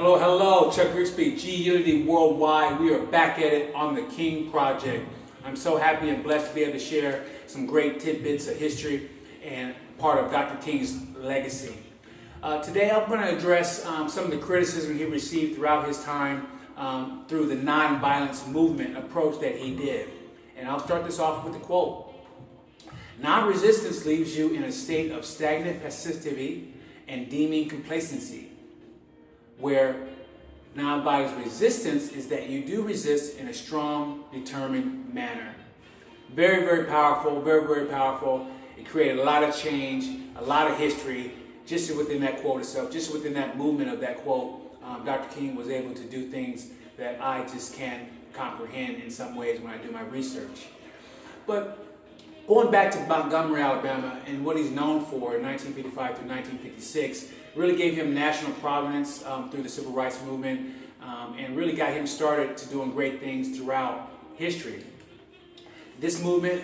Hello, hello, Chuck Grigsby, G Unity Worldwide. We are back at it on the King Project. I'm so happy and blessed to be able to share some great tidbits of history and part of Dr. King's legacy. Today I'm going to address some of the criticism he received throughout his time through the nonviolence movement approach that he did. And I'll start this off with a quote. "Non-resistance leaves you in a state of stagnant passivity and deeming complacency, where nonviolent resistance is that you do resist in a strong, determined manner." Very, very powerful, very, very powerful. It created a lot of change, a lot of history, just within that quote itself, just within that movement of that quote. Dr. King was able to do things that I just can't comprehend in some ways when I do my research. But going back to Montgomery, Alabama, and what he's known for in 1955 through 1956, really gave him national prominence through the Civil Rights Movement, and really got him started to doing great things throughout history. This movement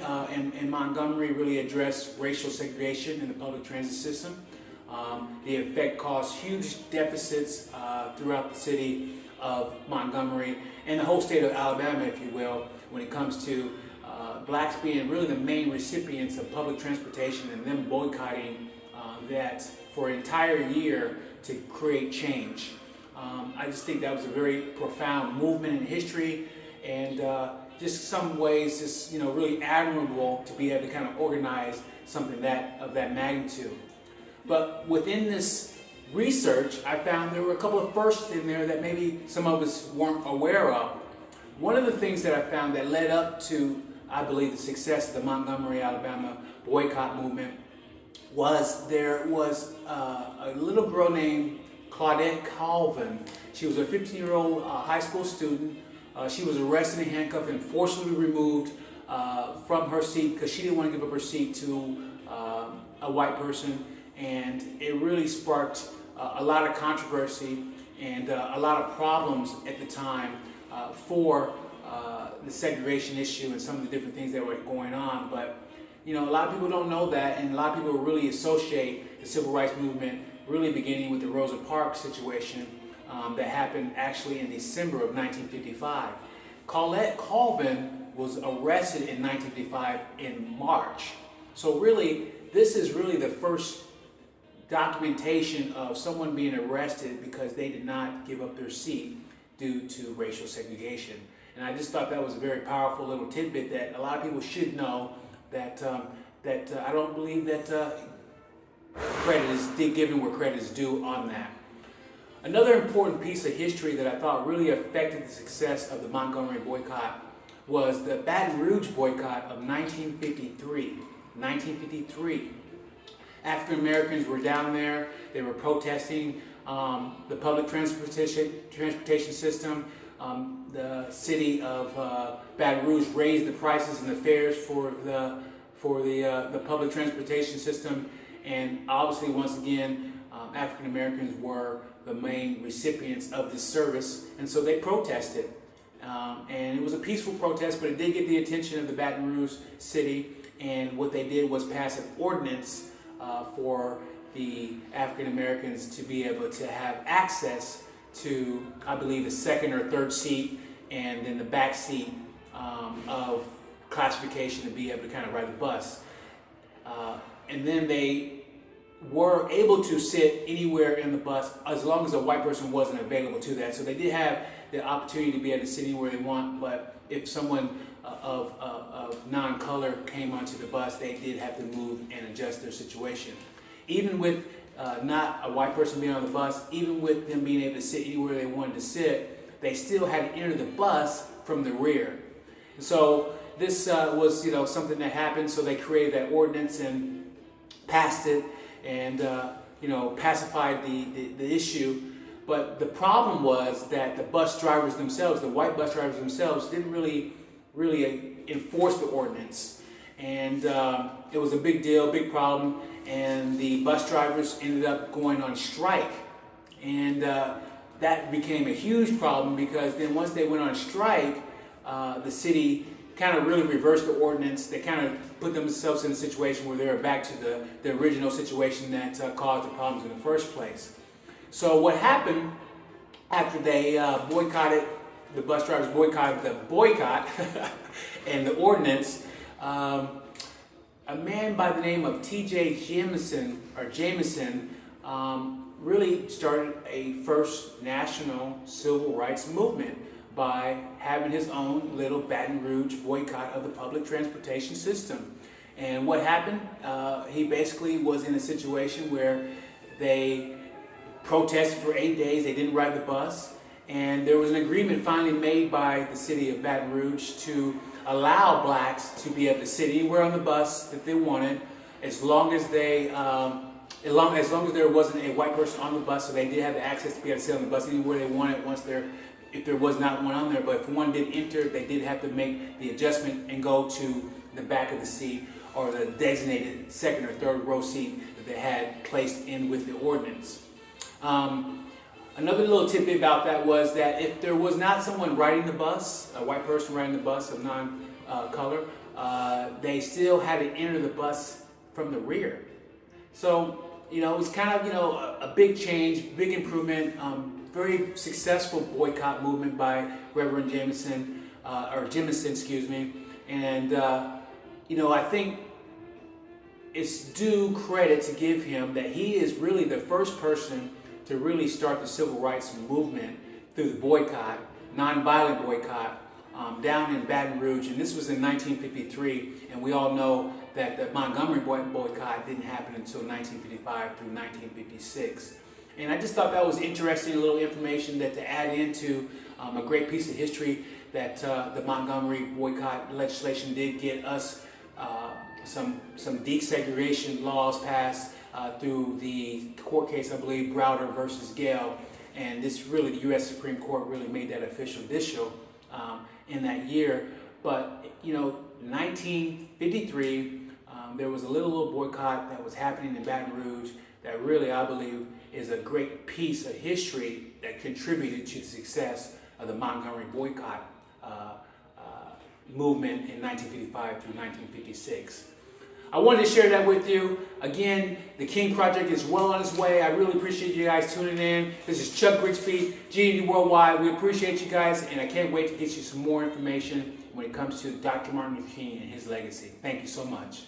in Montgomery really addressed racial segregation in the public transit system. The effect caused huge deficits throughout the city of Montgomery and the whole state of Alabama, if you will, when it comes to blacks being really the main recipients of public transportation and them boycotting that for an entire year to create change. I just think that was a very profound movement in history, and just some ways just really admirable to be able to kind of organize something of that magnitude. But within this research, I found there were a couple of firsts in there that maybe some of us weren't aware of. One of the things that I found that led up to, I believe, the success of the Montgomery, Alabama boycott movement was there was a little girl named Claudette Colvin. She was a 15-year-old high school student. She was arrested and handcuffed and forcibly removed from her seat because she didn't want to give up her seat to a white person. And it really sparked a lot of controversy and a lot of problems at the time for the segregation issue and some of the different things that were going on. But a lot of people don't know that, and a lot of people really associate the Civil Rights Movement really beginning with the Rosa Parks situation that happened actually in December of 1955. Claudette Colvin was arrested in 1955 in March. So really, this is really the first documentation of someone being arrested because they did not give up their seat due to racial segregation. And I just thought that was a very powerful little tidbit that a lot of people should know, that I don't believe that credit is given where credit is due on that. Another important piece of history that I thought really affected the success of the Montgomery boycott was the Baton Rouge boycott of 1953. 1953. African Americans were down there. They were protesting the public transportation system. The city of Baton Rouge raised the prices and the fares for the public transportation system, and obviously, once again, African Americans were the main recipients of this service, and so they protested. And it was a peaceful protest, but it did get the attention of the Baton Rouge city, and what they did was pass an ordinance for the African Americans to be able to have access to, I believe, the second or third seat, and then the back seat of classification to be able to kind of ride the bus. And then they were able to sit anywhere in the bus as long as a white person wasn't available to that. So they did have the opportunity to be able to sit anywhere they want, but if someone of non-color came onto the bus, they did have to move and adjust their situation. Even with not a white person being on the bus, even with them being able to sit anywhere they wanted to sit, they still had to enter the bus from the rear. And so this was something that happened, so they created that ordinance and passed it and pacified the issue. But the problem was that the bus drivers themselves, the white bus drivers themselves, didn't really enforce the ordinance. And it was a big deal, big problem, and the bus drivers ended up going on strike. And that became a huge problem because then once they went on strike, the city kind of really reversed the ordinance. They kind of put themselves in a situation where they were back to the original situation that caused the problems in the first place. So what happened after they boycotted, the bus drivers boycotted the boycott and the ordinance, a man by the name of T.J. Jameson really started a first national civil rights movement by having his own little Baton Rouge boycott of the public transportation system. And what happened? He basically was in a situation where they protested for 8 days, they didn't ride the bus, and there was an agreement finally made by the city of Baton Rouge to allow blacks to be able to sit anywhere on the bus that they wanted, as long as there wasn't a white person on the bus, so they did have the access to be able to sit on the bus anywhere they wanted if there was not one on there. But if one did enter, they did have to make the adjustment and go to the back of the seat or the designated second or third row seat that they had placed in with the ordinance. Another little tidbit about that was that if there was not someone riding the bus, a white person riding the bus of non-color, they still had to enter the bus from the rear. So, it was kind of, a big change, big improvement, very successful boycott movement by Reverend Jemison, excuse me. And, I think it's due credit to give him that he is really the first person to really start the civil rights movement through the boycott, nonviolent boycott, down in Baton Rouge. And this was in 1953, and we all know that the Montgomery boycott didn't happen until 1955 through 1956. And I just thought that was interesting, a little information that to add into a great piece of history that the Montgomery boycott legislation did get us some desegregation laws passed through the court case, I believe, Browder versus Gale. And this really, the U.S. Supreme Court really made that official in that year. But, 1953, there was a little boycott that was happening in Baton Rouge that really, I believe, is a great piece of history that contributed to the success of the Montgomery boycott movement in 1955 through 1956. I wanted to share that with you. Again, the King Project is well on its way. I really appreciate you guys tuning in. This is Chuck Grigsby, GED Worldwide. We appreciate you guys, and I can't wait to get you some more information when it comes to Dr. Martin Luther King and his legacy. Thank you so much.